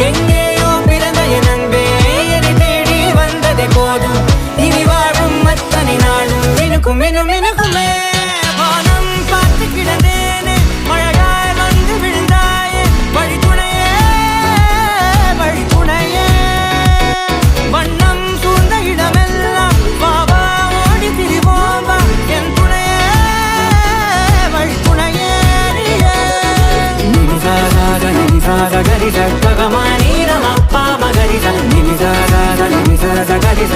எங்கேயோ பிறந்த என் அன்பே என்னை தேடி வந்ததே போதும் இனி வாழும் அத்தனை நாளும் மினுக்கும் மினும் மினுக்குமே வானம் பார்த்து கிடந்தேனே மழையாய் வந்து விழுந்தாயே வழித்துணையே வழித்துணையே வண்ணம் சூழ்ந்த இடமெல்லாம் வாவா ஓடி திரிவோம் வா என் துணையே வழித்துணையே நிமிசாத நிமிசாத கரிச பகமானி ரமப்பா மகரிச நிமிசாத நிமிசாத கரிச